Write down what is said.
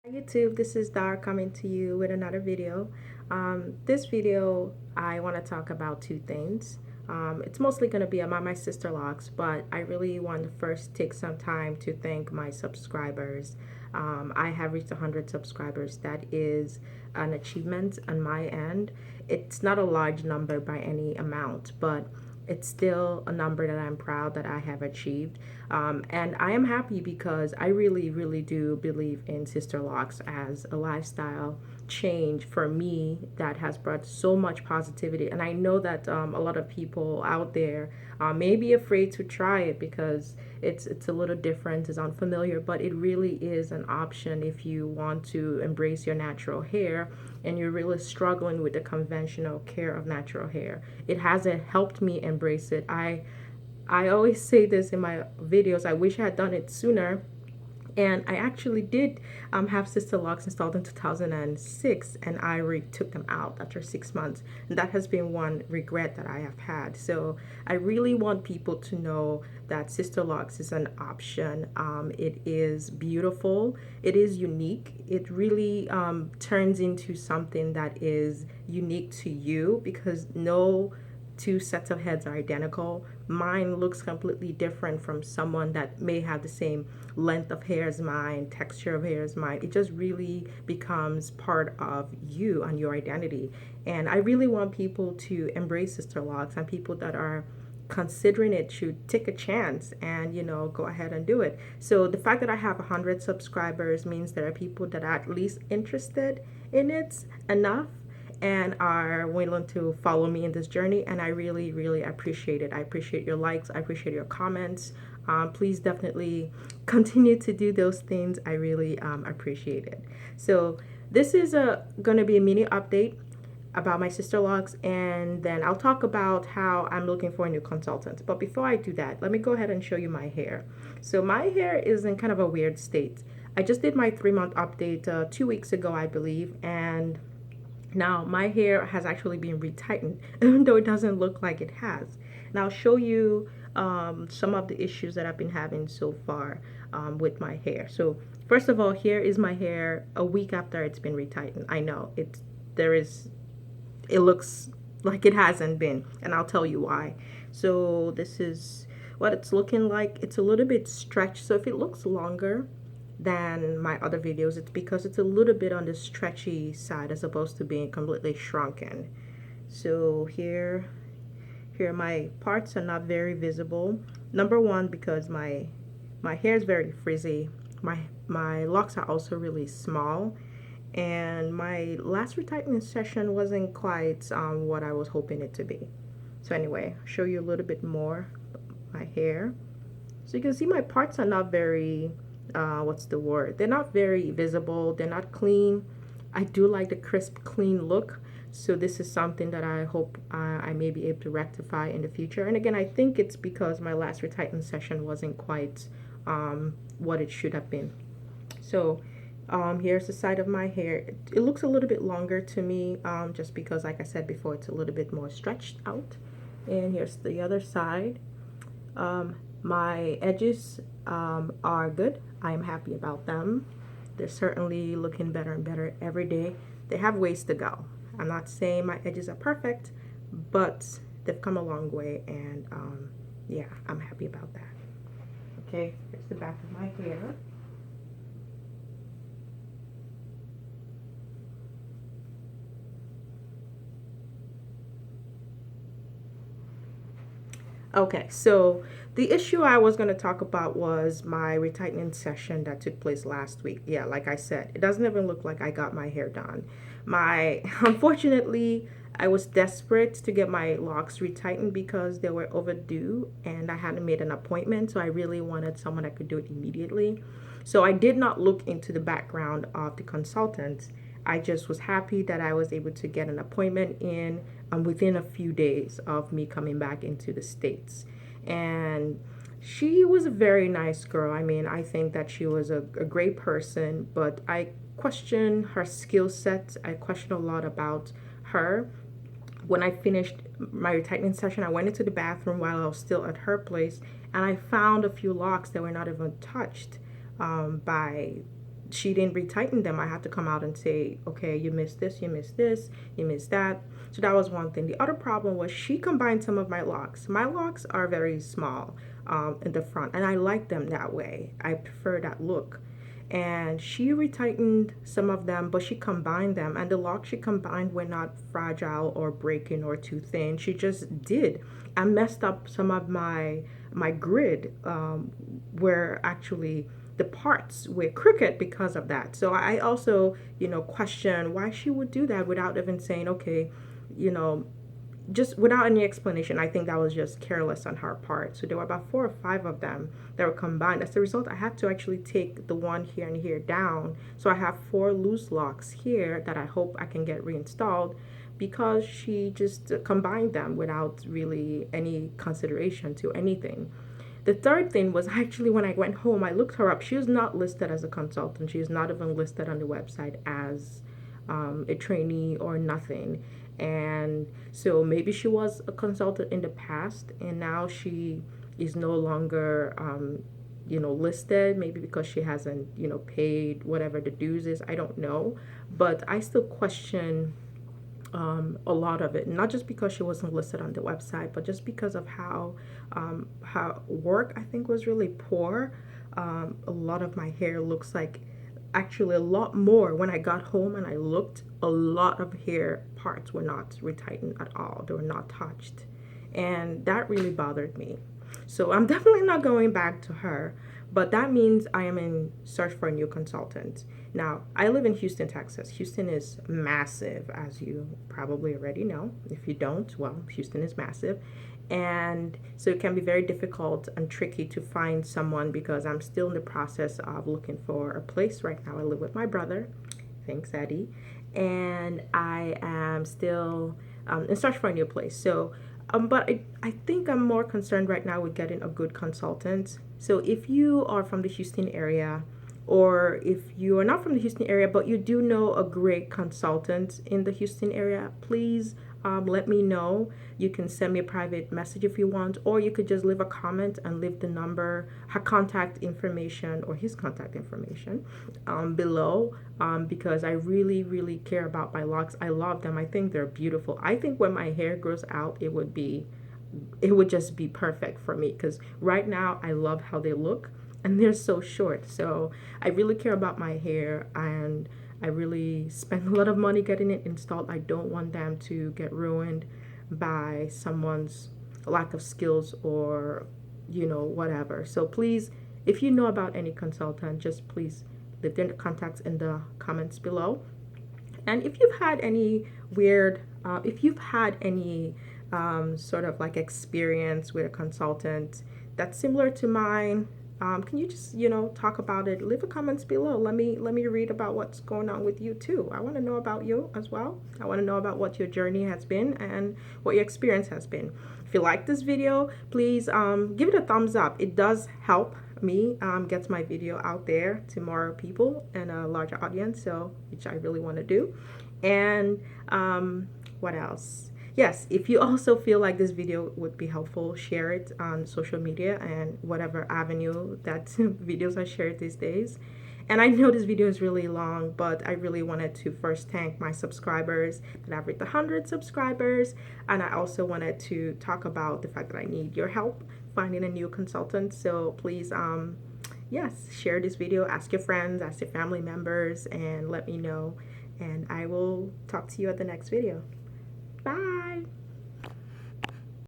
YouTube, this is Dar coming to you with another video. This video, I want to talk about two things. It's mostly going to be about my sister locks, but I really want to first take some time to thank my subscribers. I have reached 100 subscribers. That is an achievement on my end. It's not a large number by any amount, but it's still a number that I'm proud that I have achieved. And I am happy because I really, really do believe in Sisterlocks as a lifestyle change for me that has brought so much positivity. And I know that a lot of people out there may be afraid to try it because it's a little different, it's unfamiliar, but it really is an option if you want to embrace your natural hair and you're really struggling with the conventional care of natural hair. It hasn't helped me embrace it. I always say this in my videos. I wish I had done it sooner. And I actually did have Sister Locks installed in 2006, and I took them out after 6 months. And that has been one regret that I have had. So I really want people to know that Sister Locks is an option. It is beautiful. It is unique. It really turns into something that is unique to you because no two sets of heads are identical. Mine looks completely different from someone that may have the same length of hair as mine, texture of hair as mine. It just really becomes part of you and your identity. And I really want people to embrace Sister Locks, and people that are considering it should take a chance and go ahead and do it. So the fact that I have 100 subscribers means there are people that are at least interested in it enough and are willing to follow me in this journey, and I really, really appreciate it. I appreciate your likes, I appreciate your comments. Please definitely continue to do those things. I really appreciate it. So this is gonna be a mini update about my sister locks, and then I'll talk about how I'm looking for a new consultant. But before I do that, let me go ahead and show you my hair. So my hair is in kind of a weird state. I just did my 3-month update 2 weeks ago, I believe, and now my hair has actually been retightened, even though it doesn't look like it has. And I'll show you some of the issues that I've been having so far with my hair. So first of all, here is my hair a week after it's been retightened. I know it looks like it hasn't been, and I'll tell you why. So this is what it's looking like. It's a little bit stretched, so if it looks longer than my other videos, it's because it's a little bit on the stretchy side as opposed to being completely shrunken. So here my parts are not very visible. Number one, because my hair is very frizzy. My locks are also really small, and my last retightening session wasn't quite what I was hoping it to be. So anyway, I'll show you a little bit more my hair. So you can see my parts are not very what's the word? They're not very visible. They're not clean. I do like the crisp, clean look. So this is something that I hope I may be able to rectify in the future. And again, I think it's because my last retighten session wasn't quite what it should have been. So here's the side of my hair. It looks a little bit longer to me just because, like I said before, it's a little bit more stretched out. And here's the other side. My edges are good. I am happy about them. They're certainly looking better and better every day. They have ways to go. I'm not saying my edges are perfect, but they've come a long way, and yeah, I'm happy about that. Okay, here's the back of my hair. Okay, so the issue I was going to talk about was my retightening session that took place last week. Yeah, like I said, it doesn't even look like I got my hair done. Unfortunately, I was desperate to get my locks retightened because they were overdue and I hadn't made an appointment, so I really wanted someone that could do it immediately. So I did not look into the background of the consultant. I just was happy that I was able to get an appointment in within a few days of me coming back into the States. And she was a very nice girl. I mean, I think that she was a great person, but I question her skill set. I question a lot about her. When I finished my retightening session, I went into the bathroom while I was still at her place, and I found a few locks that were not even touched by she didn't retighten them. I had to come out and say, okay, you missed this, you missed this, you missed that. So that was one thing. The other problem was she combined some of my locks. My locks are very small in the front, and I like them that way. I prefer that look. And she retightened some of them, but she combined them, and the locks she combined were not fragile or breaking or too thin. She just did. I messed up some of my grid, where actually the parts were crooked because of that. So I also, question why she would do that without even saying, okay, you know, just without any explanation. I think that was just careless on her part. So there were about 4 or 5 of them that were combined. As a result, I had to actually take the one here and here down. So I have 4 loose locks here that I hope I can get reinstalled, because she just combined them without really any consideration to anything. The third thing was actually when I went home, I looked her up. She was not listed as a consultant. She is not even listed on the website as a trainee or nothing. And so maybe she was a consultant in the past, and now she is no longer, listed. Maybe because she hasn't, paid whatever the dues is. I don't know. But I still question a lot of it, not just because she wasn't listed on the website, but just because of how work, I think, was really poor. A lot of my hair looks like, actually a lot more, when I got home and I looked, a lot of hair parts were not retightened at all. They were not touched, and that really bothered me. So I'm definitely not going back to her, but that means I am in search for a new consultant. Now, I live in Houston, Texas. Houston is massive, as you probably already know. If you don't, well, Houston is massive. And so it can be very difficult and tricky to find someone, because I'm still in the process of looking for a place right now. I live with my brother. Thanks, Eddie. And I am still in search for a new place. So, but I think I'm more concerned right now with getting a good consultant. So if you are from the Houston area, or if you are not from the Houston area, but you do know a great consultant in the Houston area, please let me know. You can send me a private message if you want, or you could just leave a comment and leave the number, her contact information, or his contact information below, because I really, really care about my locks. I love them. I think they're beautiful. I think when my hair grows out, it would just be perfect for me, because right now I love how they look, and they're so short. So I really care about my hair, and I really spend a lot of money getting it installed. I don't want them to get ruined by someone's lack of skills, or whatever. So please, if you know about any consultant, just please leave their contacts in the comments below. And if you've had any sort of like experience with a consultant that's similar to mine, can you just talk about it? Leave a comments below. Let me read about what's going on with you too. I want to know about you as well. I want to know about what your journey has been and what your experience has been. If you like this video, please give it a thumbs up. It does help me get my video out there to more people and a larger audience, so which I really want to do. And what else? Yes, if you also feel like this video would be helpful, share it on social media and whatever avenue that videos are shared these days. And I know this video is really long, but I really wanted to first thank my subscribers that I've reached 100 subscribers. And I also wanted to talk about the fact that I need your help finding a new consultant. So please, yes, share this video, ask your friends, ask your family members, and let me know. And I will talk to you at the next video. Bye.